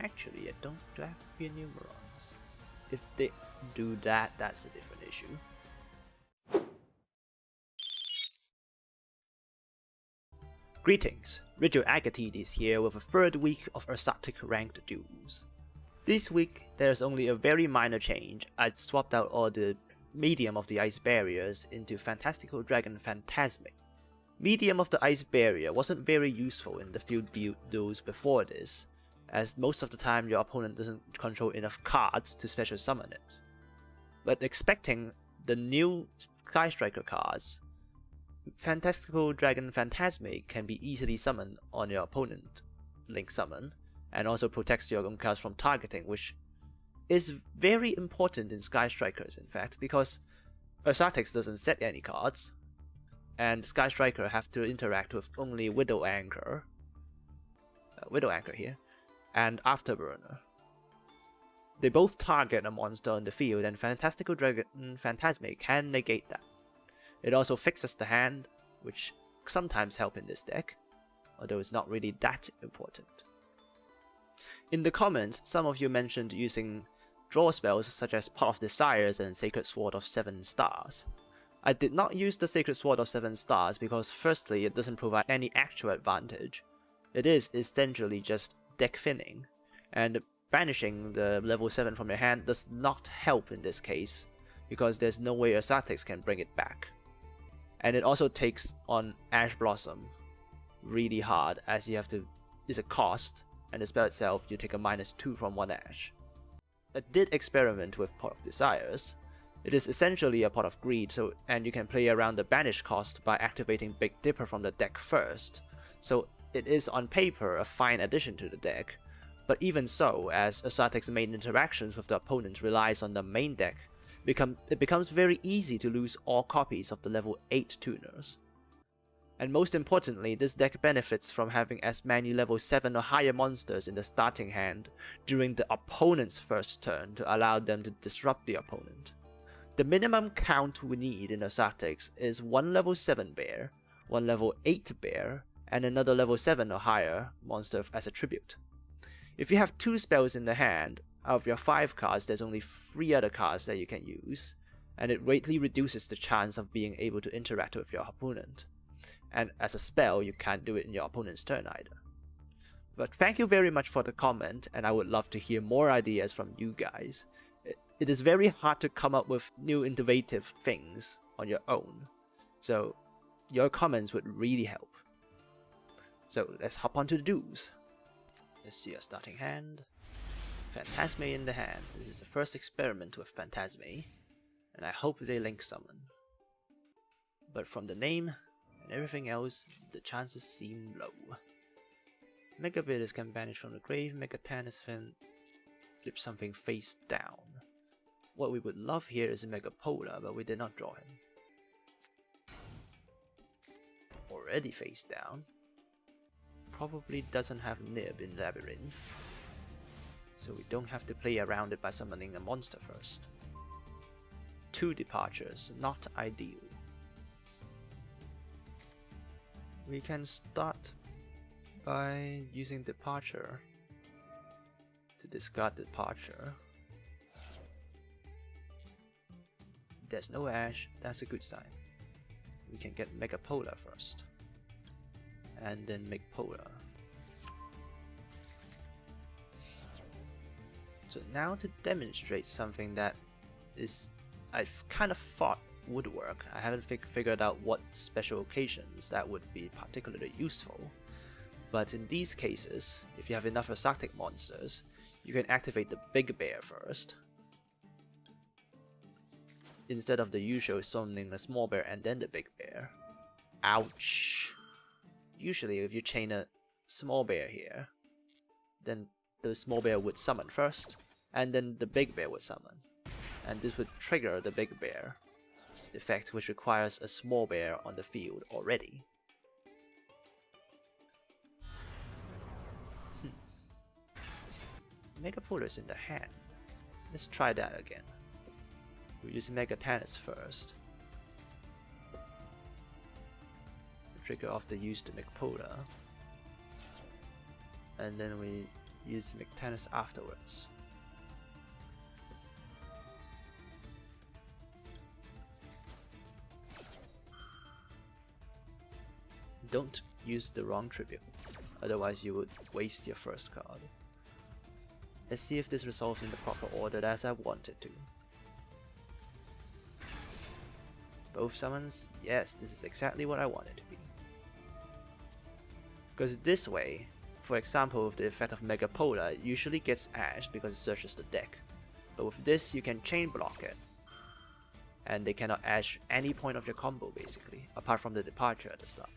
Actually, I don't have your numerons. If they do that, that's a different issue. Greetings, Rigil Agateides here with a third week of Ursarctic ranked duels. This week, there's only a very minor change. I swapped out all the medium of the ice barriers into Fantastical Dragon Phantasmic. Medium of the ice barrier wasn't very useful in the field duels before this, as most of the time your opponent doesn't control enough cards to special summon it. But expecting the new Sky Striker cards, Fantastical Dragon Phantasmic can be easily summoned on your opponent link summon, and also protects your own cards from targeting, which is very important in Sky Strikers in fact, because Ursarctics doesn't set any cards, and Sky Striker have to interact with only Widow Anchor here, and Afterburner. They both target a monster on the field, and Fantastical Dragon Phantasmic can negate that. It also fixes the hand, which sometimes help in this deck, although it's not really that important. In the comments, some of you mentioned using draw spells such as Pot of Desires and Sacred Sword of 7 Stars. I did not use the Sacred Sword of 7 Stars because firstly it doesn't provide any actual advantage. It is essentially just deck thinning, and banishing the level 7 from your hand does not help in this case, because there's no way Ursarctics can bring it back. And it also takes on Ash Blossom really hard, as you have to, it's a cost, and the spell itself you take a -2 from 1 Ash. I did experiment with Pot of Desires. It is essentially a Pot of Greed, and you can play around the banish cost by activating Big Dipper from the deck first, so it is on paper a fine addition to the deck, but even so, as Ursarctic's main interactions with the opponent relies on the main deck, it becomes very easy to lose all copies of the level 8 tuners. And most importantly, this deck benefits from having as many level 7 or higher monsters in the starting hand during the opponent's first turn to allow them to disrupt the opponent. The minimum count we need in Ursarctics is 1 level 7 bear, 1 level 8 bear, and another level 7 or higher monster as a tribute. If you have 2 spells in the hand, out of your 5 cards there's only 3 other cards that you can use, and it greatly reduces the chance of being able to interact with your opponent. And as a spell, you can't do it in your opponent's turn either. But thank you very much for the comment, and I would love to hear more ideas from you guys. It is very hard to come up with new innovative things on your own, so your comments would really help. So let's hop on to the duels. Let's see our starting hand. Phantasme in the hand. This is the first experiment with Phantasme, and I hope they link summon. But from the name and everything else, the chances seem low. Megabidders can banish from the grave, Megatanus can flip something face down. What we would love here is a Megapolar, but we did not draw him. Already face down. Probably doesn't have Nib in Labyrinth, so we don't have to play around it by summoning a monster first. 2 departures, not ideal. We can start by using Departure to discard Departure. There's no Ash, that's a good sign. We can get Megapolar first, and then make Polar. So now to demonstrate something that I've kind of thought would work. I haven't figured out what special occasions that would be particularly useful, but in these cases, if you have enough Ursarctic monsters, you can activate the Big Bear first, instead of the usual summoning the Small Bear and then the Big Bear. Ouch! Usually if you chain a Small Bear here, then the Small Bear would summon first, and then the Big Bear would summon, and this would trigger the Big Bear effect, which requires a Small Bear on the field already. Megapolar's in the hand. Let's try that again. We'll use Megatanus first. Trigger off the use to Megapolar. And then we use Mectanus afterwards. Don't use the wrong tribute, otherwise you would waste your first card. Let's see if this resolves in the proper order as I want it to. Both summons, yes, this is exactly what I want it to be. Because this way, for example, with the effect of Megapolar, it usually gets ashed because it searches the deck. But with this, you can chain block it. And they cannot ash any point of your combo basically, apart from the departure at the start.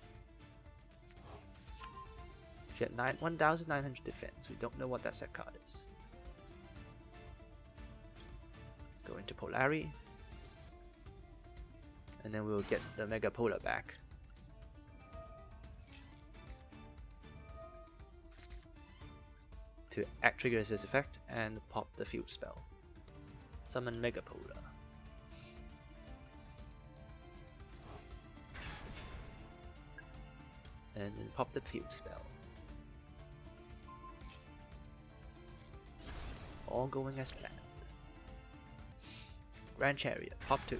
She had 1900 defense, we don't know what that set card is. Go into Polari. And then we'll get the Mega Polar back. To trigger this effect and pop the field spell. Summon Mega Polar. And then pop the field spell. All going as planned. Grand Chariot, pop 2.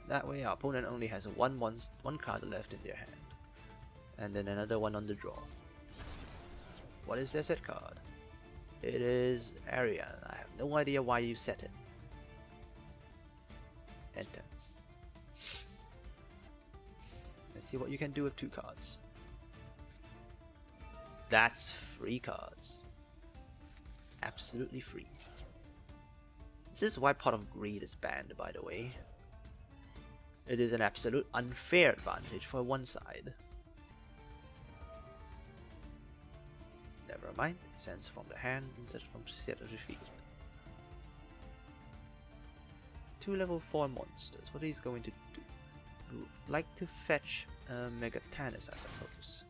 That way our opponent only has one card left in their hand. And then another one on the draw. What is their set card? It is Arian. I have no idea why you set it. Enter. Let's see what you can do with 2 cards. That's 3 cards. Absolutely free. This is why Pot of Greed is banned, by the way. It is an absolute unfair advantage for one side. Never mind, sends from the hand instead from set of the field. 2 level 4 monsters, what are these going to do? We would like to fetch Megatanus, I suppose.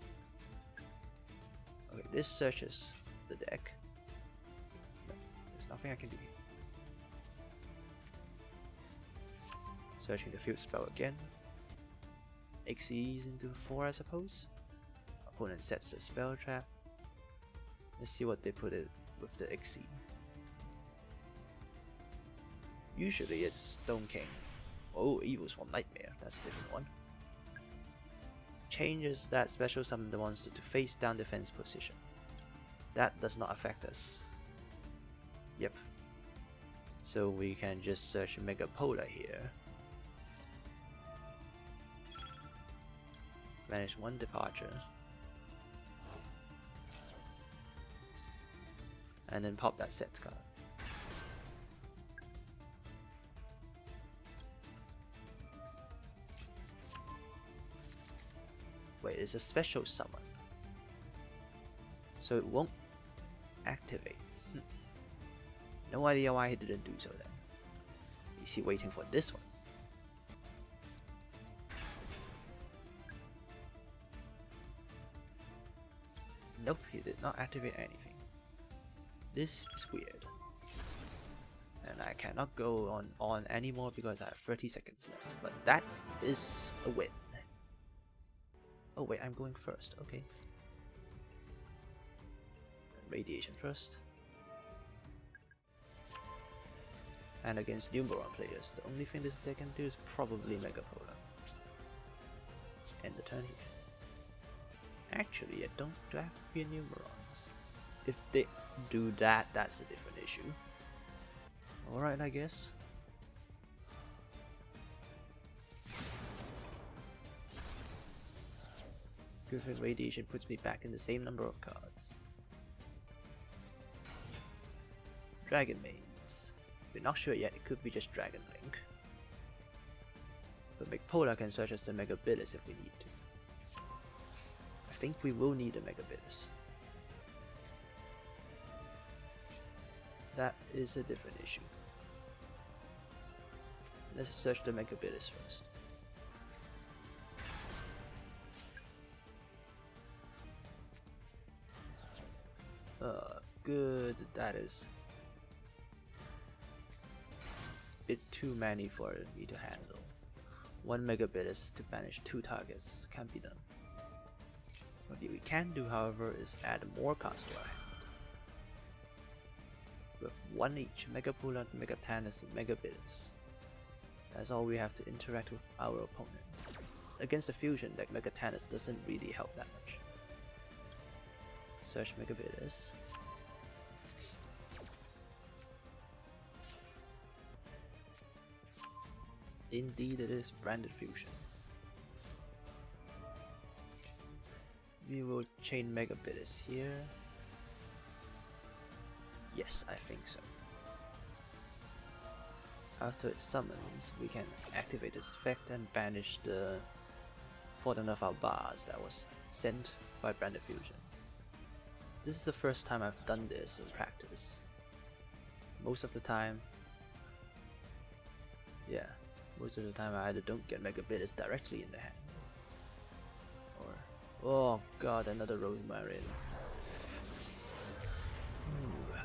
Okay, this searches the deck. No, there's nothing I can do here. Searching the field spell again. Xyz into 4, I suppose. Opponent sets the spell trap. Let's see what they put it with the Xyz. Usually it's Stone King. Oh, Evil Swarm Nightmare, that's a different one. Changes that special summon the monster to face down defense position. That does not affect us. Yep. So we can just search Mega Polar here. Manage 1 departure. And then pop that set card. Wait, it's a special summon. So it won't activate. No idea why he didn't do so then. Is he waiting for this one? Nope, he did not activate anything. This is weird. And I cannot go on anymore because I have 30 seconds left. But that is a win. Oh wait, I'm going first, okay. Radiation first. And against Numeron players, the only thing this deck can do is probably Mega Polar. End the turn here. Actually, I don't have to be Numerons. If they do that, that's a different issue. Alright, I guess. Griffin Radiation puts me back in the same number of cards. Dragon Mains. We're not sure yet, it could be just Dragon Link. But Megpolar can search as the Megabilis if we need to. I think we will need a Megabilis. That is a different issue. Let's search the Megabilis first. Good, that is a bit too many for me to handle. 1 Megabilis to banish 2 targets can't be done. What we can do, however, is add more cards to our hand. With one each, Mega Pula, Mega Tannis, and Mega Bitters. That's all we have to interact with our opponent. Against a fusion deck, Mega Tannis doesn't really help that much. Search Mega Bitters. Indeed, it is branded fusion. We will chain Mega Bitters here. Yes, I think so. After it summons, we can activate this effect and banish the Fortune of our bars that was sent by branded fusion. This is the first time I've done this in practice. Most of the time, I either don't get Mega Bitters directly in the hand, or oh god, another Rosemary.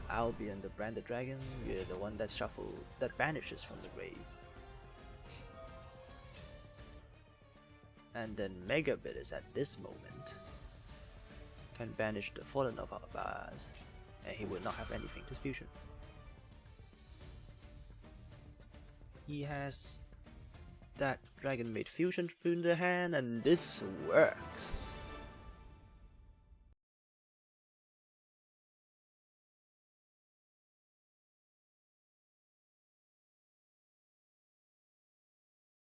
Albion, the branded dragon, you're the one that banishes from the grave. And then Mega Bitters at this moment can banish the Fallen of our bars, and he will not have anything to fusion. He has that Dragon Maid fusion in the hand, and this works.